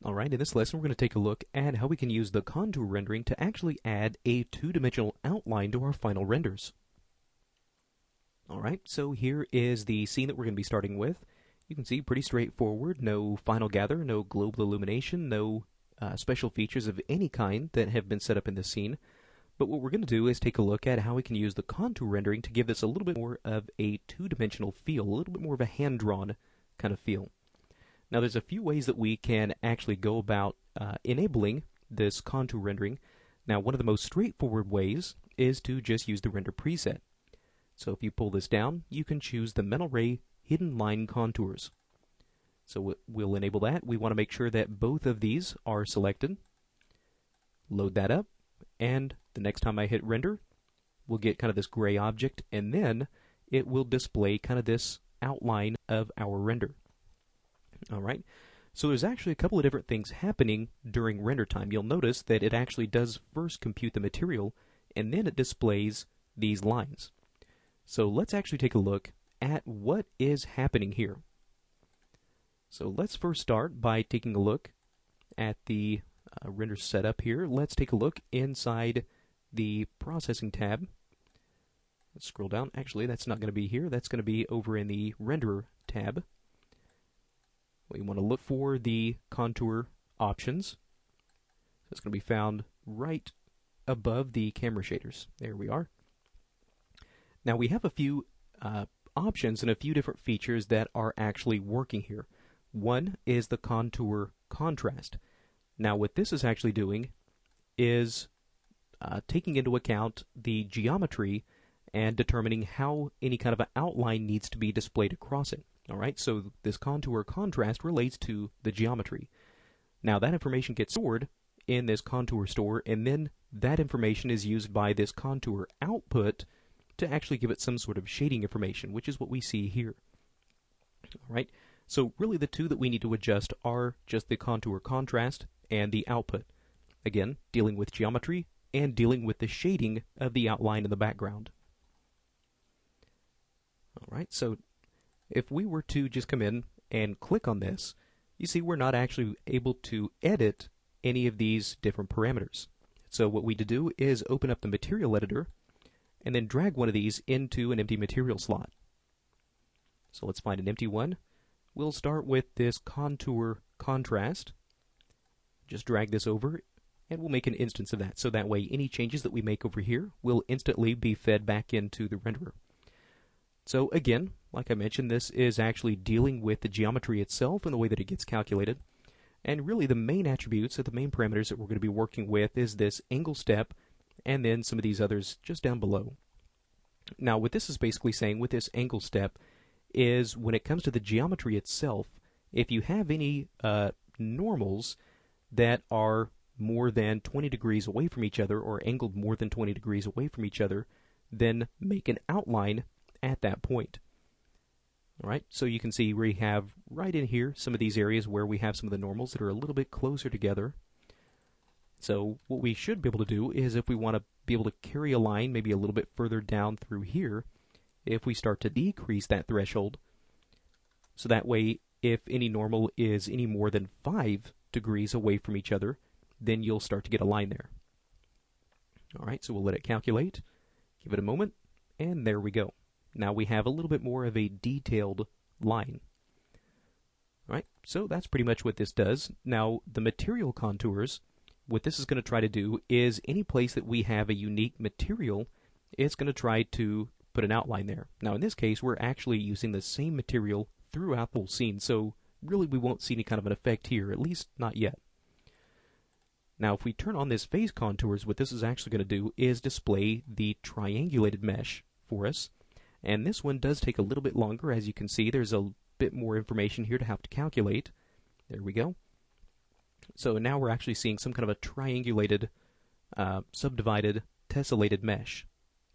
Alright, in this lesson we're going to take a look at how we can use the contour rendering to actually add a two-dimensional outline to our final renders. Alright, so here is the scene that we're going to be starting with. You can see pretty straightforward, no final gather, no global illumination, no special features of any kind that have been set up in this scene. But what we're going to do is take a look at how we can use the contour rendering to give this a little bit more of a two-dimensional feel, a little bit more of a hand-drawn kind of feel. Now there's a few ways that we can actually go about enabling this contour rendering. Now one of the most straightforward ways is to just use the render preset. So if you pull this down, you can choose the mental ray hidden line contours. So we'll enable that. We want to make sure that both of these are selected. Load that up, and the next time I hit render, we'll get kind of this gray object, and then it will display kind of this outline of our render. Alright, so there's actually a couple of different things happening during render time. You'll notice that it actually does first compute the material, and then it displays these lines. So let's actually take a look at what is happening here. So let's first start by taking a look at the render setup here. Let's take a look inside the processing tab. Let's scroll down. Actually, that's not going to be here. That's going to be over in the renderer tab. We want to look for the contour options. So it's going to be found right above the camera shaders. There we are. Now we have a few options and a few different features that are actually working here. One is the contour contrast. Now what this is actually doing is taking into account the geometry and determining how any kind of an outline needs to be displayed across it. Alright, so this contour contrast relates to the geometry. Now that information gets stored in this contour store, and then that information is used by this contour output to actually give it some sort of shading information, which is what we see here. Alright, so really the two that we need to adjust are just the contour contrast and the output. Again, dealing with geometry and dealing with the shading of the outline in the background. Alright, so if we were to just come in and click on this, you see we're not actually able to edit any of these different parameters. So what we need to do is open up the material editor and then drag one of these into an empty material slot. So let's find an empty one. We'll start with this contour contrast. Just drag this over and we'll make an instance of that. So that way any changes that we make over here will instantly be fed back into the renderer. So again, like I mentioned, this is actually dealing with the geometry itself and the way that it gets calculated. And really the main attributes, or the main parameters that we're going to be working with is this angle step and then some of these others just down below. Now what this is basically saying with this angle step is when it comes to the geometry itself, if you have any normals that are more than 20 degrees away from each other or angled more than 20 degrees away from each other, then make an outline at that point. Alright, so you can see we have right in here some of these areas where we have some of the normals that are a little bit closer together. So what we should be able to do is if we want to be able to carry a line maybe a little bit further down through here, if we start to decrease that threshold, so that way if any normal is any more than 5 degrees away from each other, then you'll start to get a line there. Alright, so we'll let it calculate, give it a moment, and there we go. Now we have a little bit more of a detailed line. Alright, so that's pretty much what this does. Now the material contours, what this is going to try to do is any place that we have a unique material, it's going to try to put an outline there. Now in this case we're actually using the same material throughout the whole scene, so really we won't see any kind of an effect here, at least not yet. Now if we turn on this phase contours, what this is actually going to do is display the triangulated mesh for us. And this one does take a little bit longer. As you can see, there's a bit more information here to have to calculate. There we go. So now we're actually seeing some kind of a triangulated, subdivided, tessellated mesh.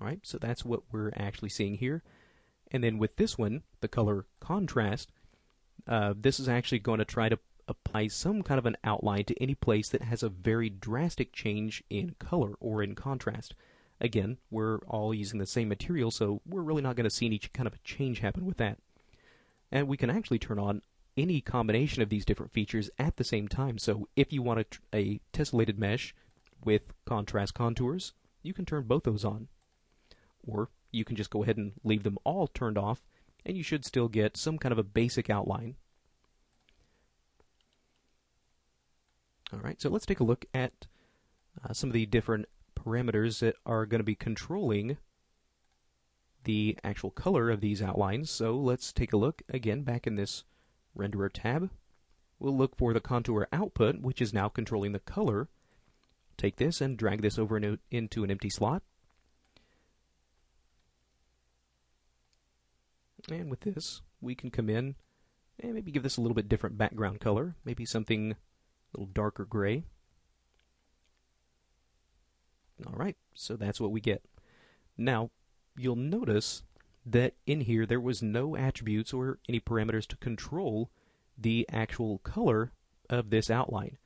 Alright, so that's what we're actually seeing here. And then with this one, the color contrast, this is actually going to try to apply some kind of an outline to any place that has a very drastic change in color or in contrast. Again, we're all using the same material, so we're really not going to see any kind of a change happen with that. And we can actually turn on any combination of these different features at the same time. So if you want a tessellated mesh with contrast contours, you can turn both those on. Or you can just go ahead and leave them all turned off, and you should still get some kind of a basic outline. Alright, so let's take a look at some of the different parameters that are going to be controlling the actual color of these outlines. So let's take a look again back in this renderer tab. We'll look for the contour output, which is now controlling the color. Take this and drag this over into an empty slot. And with this, we can come in and maybe give this a little bit different background color, maybe something a little darker gray. Alright, so that's what we get. Now, you'll notice that in here there was no attributes or any parameters to control the actual color of this outline.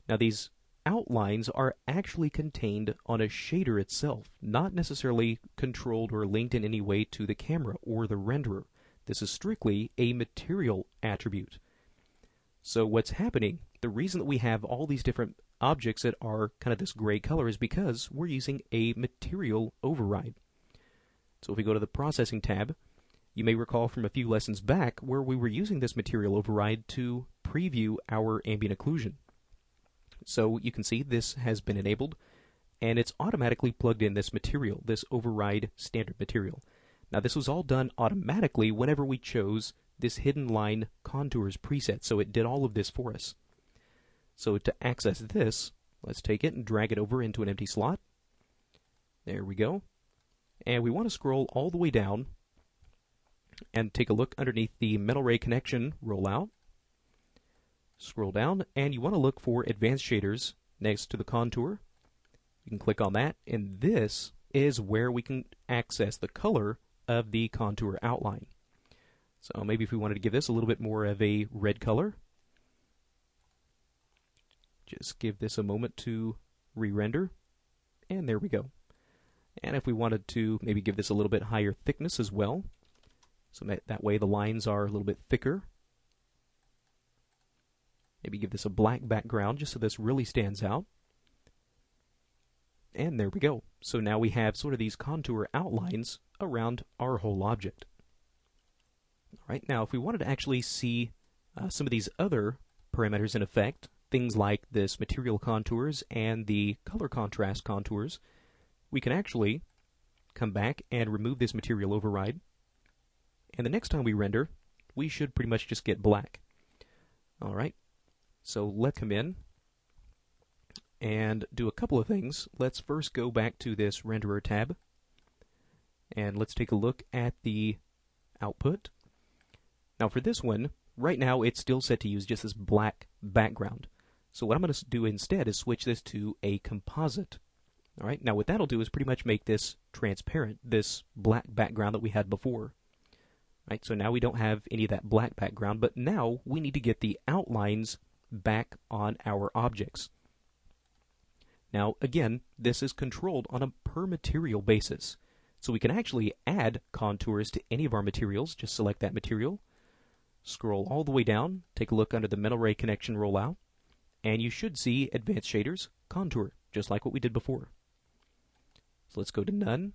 Now, these outlines are actually contained on a shader itself, not necessarily controlled or linked in any way to the camera or the renderer. This is strictly a material attribute. So what's happening, the reason that we have all these different objects that are kind of this gray color is because we're using a material override. So if we go to the Processing tab, you may recall from a few lessons back where we were using this material override to preview our ambient occlusion. So you can see this has been enabled, and it's automatically plugged in this material, this override standard material. Now this was all done automatically whenever we chose this hidden line contours preset, so it did all of this for us. So to access this, let's take it and drag it over into an empty slot. There we go. And we want to scroll all the way down and take a look underneath the metal ray connection rollout. Scroll down, and you want to look for Advanced Shaders next to the contour. You can click on that, and this is where we can access the color of the contour outline. So maybe if we wanted to give this a little bit more of a red color, just give this a moment to re-render, and there we go. And if we wanted to maybe give this a little bit higher thickness as well, so that way the lines are a little bit thicker. Maybe give this a black background just so this really stands out. And there we go. So now we have sort of these contour outlines around our whole object. All right, now if we wanted to actually see some of these other parameters in effect, things like this material contours and the color contrast contours, we can actually come back and remove this material override. And the next time we render, we should pretty much just get black. All right. So let's come in and do a couple of things. Let's first go back to this renderer tab, and let's take a look at the output. Now for this one, right now it's still set to use just this black background. So what I'm going to do instead is switch this to a composite. All right. Now what that'll do is pretty much make this transparent, this black background that we had before. Right. So now we don't have any of that black background, but now we need to get the outlines back on our objects. Now again, this is controlled on a per material basis. So we can actually add contours to any of our materials. Just select that material, scroll all the way down, take a look under the metal ray connection rollout, and you should see Advanced Shaders Contour, just like what we did before. So let's go to None,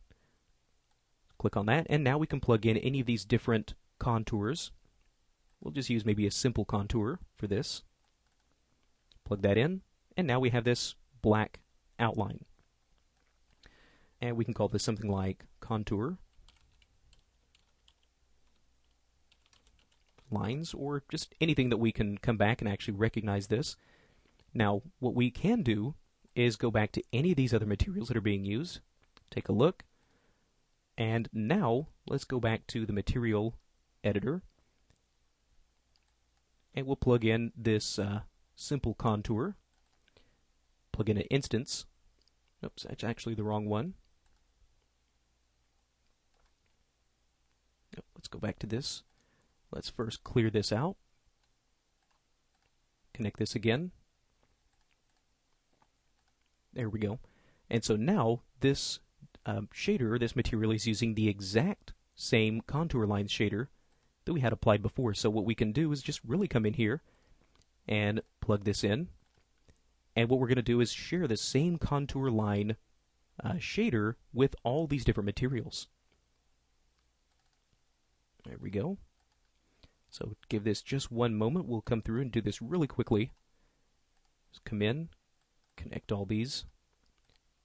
click on that, and now we can plug in any of these different contours. We'll just use maybe a simple contour for this. Plug that in, and now we have this black outline. And we can call this something like contour lines, or just anything that we can come back and actually recognize this. Now, what we can do is go back to any of these other materials that are being used, take a look, and now let's go back to the material editor, and we'll plug in this simple contour, plug in an instance. Oops, that's actually the wrong one. Let's go back to this. Let's first clear this out. Connect this again. There we go. And so now this shader, this material, is using the exact same contour lines shader that we had applied before. So what we can do is just really come in here and plug this in. And what we're going to do is share the same contour line shader with all these different materials. There we go. So give this just one moment. We'll come through and do this really quickly. Just come in, connect all these,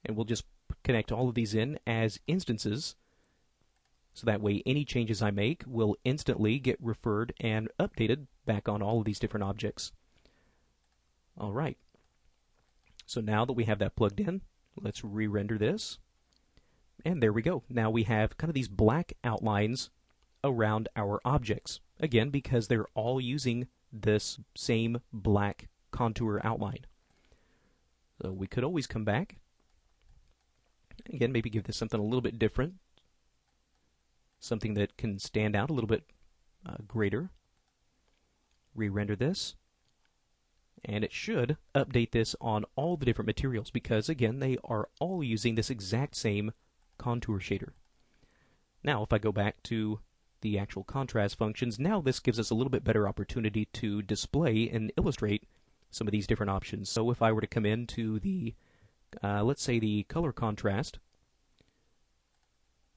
and we'll just connect all of these in as instances. So that way any changes I make will instantly get referred and updated back on all of these different objects. All right. So now that we have that plugged in, let's re-render this. And there we go. Now we have kind of these black outlines around our objects. Again, because they're all using this same black contour outline. So we could always come back. Again, maybe give this something a little bit different. Something that can stand out a little bit greater. Re-render this. And it should update this on all the different materials because, again, they are all using this exact same contour shader. Now, if I go back to the actual contrast functions, now this gives us a little bit better opportunity to display and illustrate some of these different options. So if I were to come into the, let's say the color contrast,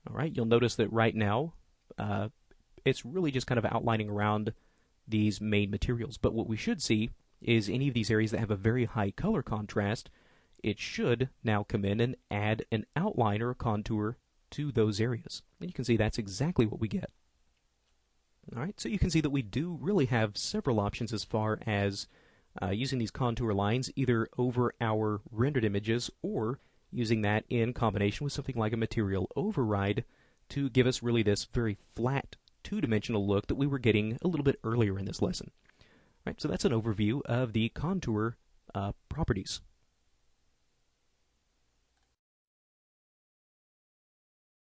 all right, you'll notice that right now it's really just kind of outlining around these main materials. But what we should see is any of these areas that have a very high color contrast, it should now come in and add an outline or a contour to those areas. And you can see that's exactly what we get. All right, so you can see that we do really have several options as far as using these contour lines either over our rendered images or using that in combination with something like a material override to give us really this very flat two-dimensional look that we were getting a little bit earlier in this lesson. Right, so that's an overview of the contour properties.